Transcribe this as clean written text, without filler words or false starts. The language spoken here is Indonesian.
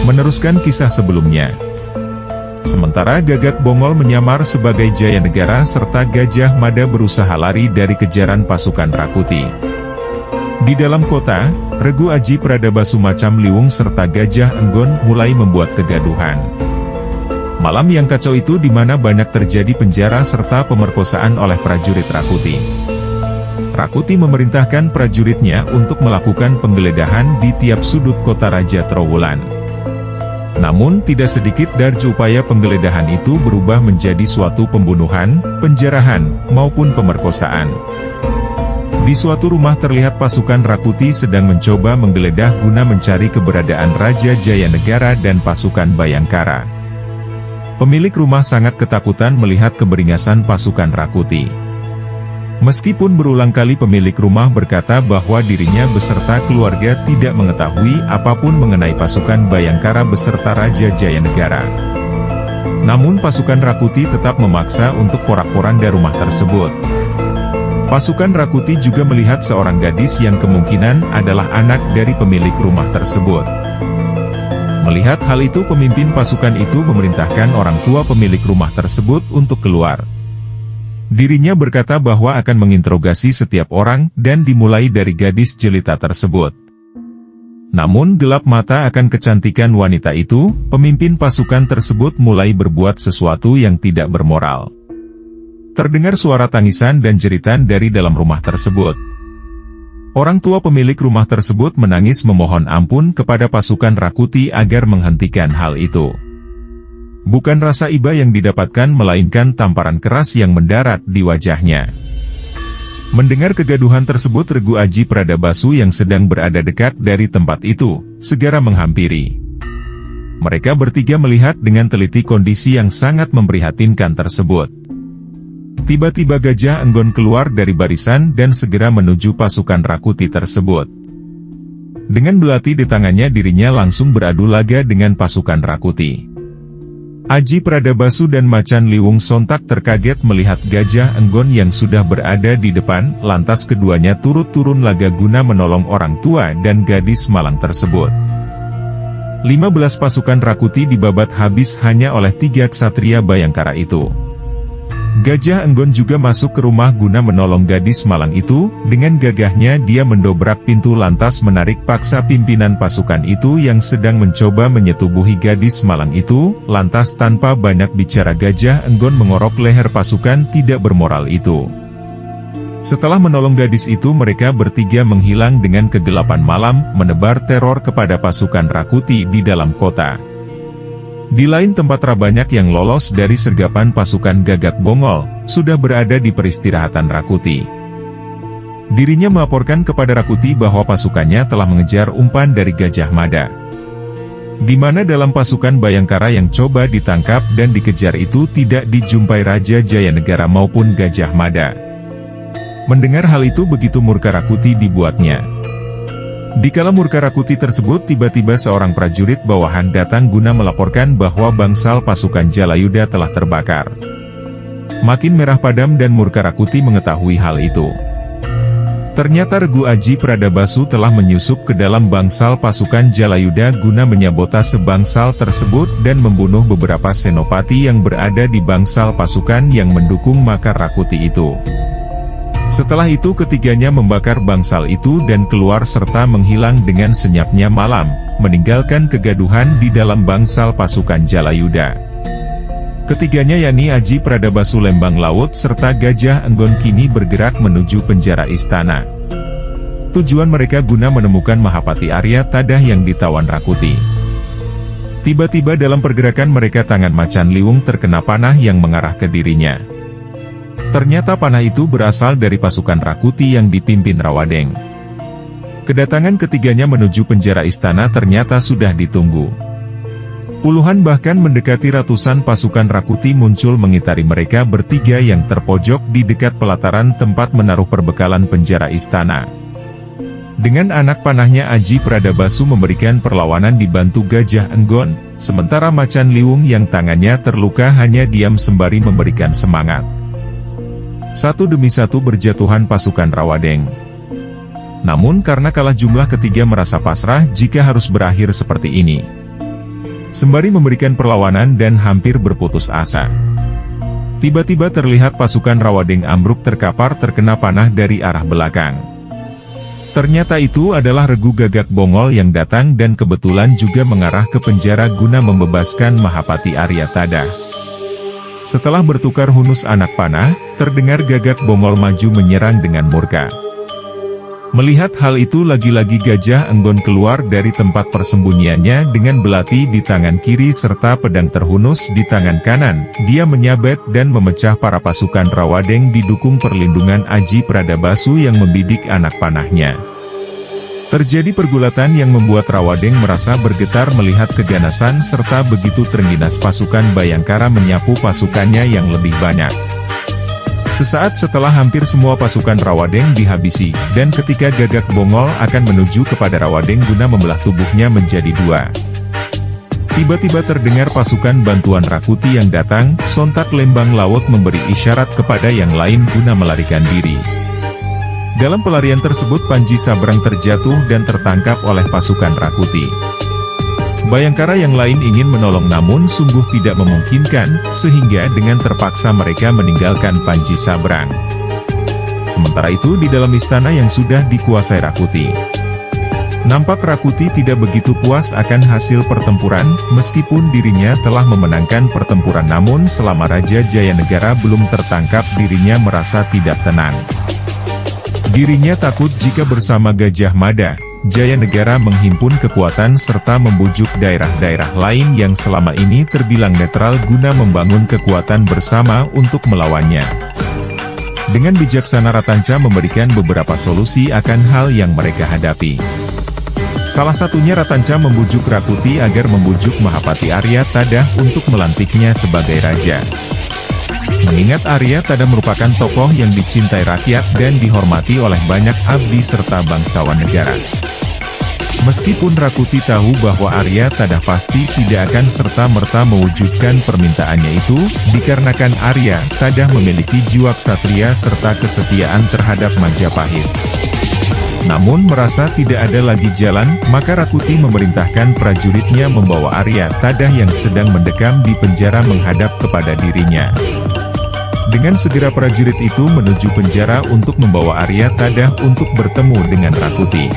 meneruskan kisah sebelumnya. Sementara Gagak Bongol menyamar sebagai Jaya Negara serta Gajah Mada berusaha lari dari kejaran pasukan Rakuti. Di dalam kota, Regu Aji Pradabasu Macam Liwung serta Gajah Enggon mulai membuat kegaduhan. Malam yang kacau itu di mana banyak terjadi penjara serta pemerkosaan oleh prajurit Rakuti. Rakuti memerintahkan prajuritnya untuk melakukan penggeledahan di tiap sudut kota Raja Trowulan. Namun tidak sedikit dari upaya penggeledahan itu berubah menjadi suatu pembunuhan, penjarahan, maupun pemerkosaan. Di suatu rumah terlihat pasukan Rakuti sedang mencoba menggeledah guna mencari keberadaan Raja Jaya Negara dan pasukan Bayangkara. Pemilik rumah sangat ketakutan melihat keberingasan pasukan Rakuti. Meskipun berulang kali pemilik rumah berkata bahwa dirinya beserta keluarga tidak mengetahui apapun mengenai pasukan Bayangkara beserta Raja Jaya Negara. Namun pasukan Rakuti tetap memaksa untuk porak-poranda rumah tersebut. Pasukan Rakuti juga melihat seorang gadis yang kemungkinan adalah anak dari pemilik rumah tersebut. Melihat hal itu, pemimpin pasukan itu memerintahkan orang tua pemilik rumah tersebut untuk keluar. Dirinya berkata bahwa akan menginterogasi setiap orang dan dimulai dari gadis jelita tersebut. Namun gelap mata akan kecantikan wanita itu, pemimpin pasukan tersebut mulai berbuat sesuatu yang tidak bermoral. Terdengar suara tangisan dan jeritan dari dalam rumah tersebut. Orang tua pemilik rumah tersebut menangis memohon ampun kepada pasukan Rakuti agar menghentikan hal itu. Bukan rasa iba yang didapatkan melainkan tamparan keras yang mendarat di wajahnya. Mendengar kegaduhan tersebut, Regu Aji Pradabasu yang sedang berada dekat dari tempat itu, segera menghampiri. Mereka bertiga melihat dengan teliti kondisi yang sangat memprihatinkan tersebut. Tiba-tiba Gajah Enggon keluar dari barisan dan segera menuju pasukan Rakuti tersebut. Dengan belati di tangannya, dirinya langsung beradu laga dengan pasukan Rakuti. Aji Pradabasu dan Macan Liwung sontak terkaget melihat Gajah Enggon yang sudah berada di depan, lantas keduanya turut turun laga guna menolong orang tua dan gadis malang tersebut. 15 pasukan Rakuti dibabat habis hanya oleh 3 ksatria Bayangkara itu. Gajah Enggon juga masuk ke rumah guna menolong gadis malang itu. Dengan gagahnya dia mendobrak pintu lantas menarik paksa pimpinan pasukan itu yang sedang mencoba menyetubuhi gadis malang itu. Lantas tanpa banyak bicara Gajah Enggon mengorok leher pasukan tidak bermoral itu. Setelah menolong gadis itu, mereka bertiga menghilang dengan kegelapan malam, menebar teror kepada pasukan Rakuti di dalam kota. Di lain tempat, Rabanyak yang lolos dari sergapan pasukan Gagak Bongol, sudah berada di peristirahatan Rakuti. Dirinya melaporkan kepada Rakuti bahwa pasukannya telah mengejar umpan dari Gajah Mada. Di mana dalam pasukan Bayangkara yang coba ditangkap dan dikejar itu tidak dijumpai Raja Jaya Negara maupun Gajah Mada. Mendengar hal itu, begitu murka Rakuti dibuatnya. Dikala murka Rakuti tersebut, tiba-tiba seorang prajurit bawahan datang guna melaporkan bahwa bangsal pasukan Jalayuda telah terbakar. Makin merah padam dan murka Rakuti mengetahui hal itu. Ternyata Regu Aji Pradabasu telah menyusup ke dalam bangsal pasukan Jalayuda guna menyabotase bangsal tersebut dan membunuh beberapa senopati yang berada di bangsal pasukan yang mendukung makar Rakuti itu. Setelah itu ketiganya membakar bangsal itu dan keluar serta menghilang dengan senyapnya malam, meninggalkan kegaduhan di dalam bangsal pasukan Jalayuda. Ketiganya yakni Aji Pradabasu Lembang Laut serta Gajah Enggon kini bergerak menuju penjara istana. Tujuan mereka guna menemukan Mahapati Arya Tadah yang ditawan Rakuti. Tiba-tiba dalam pergerakan mereka, tangan Macan Liwung terkena panah yang mengarah ke dirinya. Ternyata panah itu berasal dari pasukan Rakuti yang dipimpin Rawadeng. Kedatangan ketiganya menuju penjara istana ternyata sudah ditunggu. Puluhan bahkan mendekati ratusan pasukan Rakuti muncul mengitari mereka bertiga yang terpojok di dekat pelataran tempat menaruh perbekalan penjara istana. Dengan anak panahnya, Aji Pradabasu memberikan perlawanan dibantu Gajah Enggon, sementara Macan Liwung yang tangannya terluka hanya diam sembari memberikan semangat. Satu demi satu berjatuhan pasukan Rawadeng. Namun karena kalah jumlah, ketiga merasa pasrah jika harus berakhir seperti ini. sembari memberikan perlawanan dan hampir berputus asa. Tiba-tiba terlihat pasukan Rawadeng ambruk terkapar terkena panah dari arah belakang. Ternyata itu adalah Regu Gagak Bongol yang datang dan kebetulan juga mengarah ke penjara guna membebaskan Mahapati Arya Tadah. Setelah bertukar hunus anak panah, terdengar Gagak Bongol maju menyerang dengan murka. Melihat hal itu lagi-lagi Gajah Enggon keluar dari tempat persembunyiannya dengan belati di tangan kiri serta pedang terhunus di tangan kanan. Dia menyabet dan memecah para pasukan Rawadeng didukung perlindungan Aji Pradabasu yang membidik anak panahnya. Terjadi pergulatan yang membuat Rawadeng merasa bergetar melihat keganasan serta begitu terengginas pasukan Bayangkara menyapu pasukannya yang lebih banyak. Sesaat setelah hampir semua pasukan Rawadeng dihabisi, dan ketika Gagak Bongol akan menuju kepada Rawadeng guna membelah tubuhnya menjadi dua. Tiba-tiba terdengar pasukan bantuan Rakuti yang datang, sontak Lembang Lawot memberi isyarat kepada yang lain guna melarikan diri. Dalam pelarian tersebut Panji Sabrang terjatuh dan tertangkap oleh pasukan Rakuti. Bayangkara yang lain ingin menolong namun sungguh tidak memungkinkan, sehingga dengan terpaksa mereka meninggalkan Panji Sabrang. Sementara itu di dalam istana yang sudah dikuasai Rakuti. Nampak Rakuti tidak begitu puas akan hasil pertempuran, meskipun dirinya telah memenangkan pertempuran namun selama Raja Jayanegara belum tertangkap dirinya merasa tidak tenang. Dirinya takut jika bersama Gajah Mada, Jayanegara menghimpun kekuatan serta membujuk daerah-daerah lain yang selama ini terbilang netral guna membangun kekuatan bersama untuk melawannya. Dengan bijaksana Ratanca memberikan beberapa solusi akan hal yang mereka hadapi. Salah satunya Ratanca membujuk Rakuti agar membujuk Mahapati Arya Tadah untuk melantiknya sebagai raja. Mengingat Arya Tadah merupakan tokoh yang dicintai rakyat dan dihormati oleh banyak abdi serta bangsawan negara. Meskipun Rakuti tahu bahwa Arya Tadah pasti tidak akan serta-merta mewujudkan permintaannya itu, dikarenakan Arya Tadah memiliki jiwa ksatria serta kesetiaan terhadap Majapahit. Namun merasa tidak ada lagi jalan, maka Rakuti memerintahkan prajuritnya membawa Arya Tadah yang sedang mendekam di penjara menghadap kepada dirinya. Dengan segera prajurit itu menuju penjara untuk membawa Arya Tadah untuk bertemu dengan Rakuti.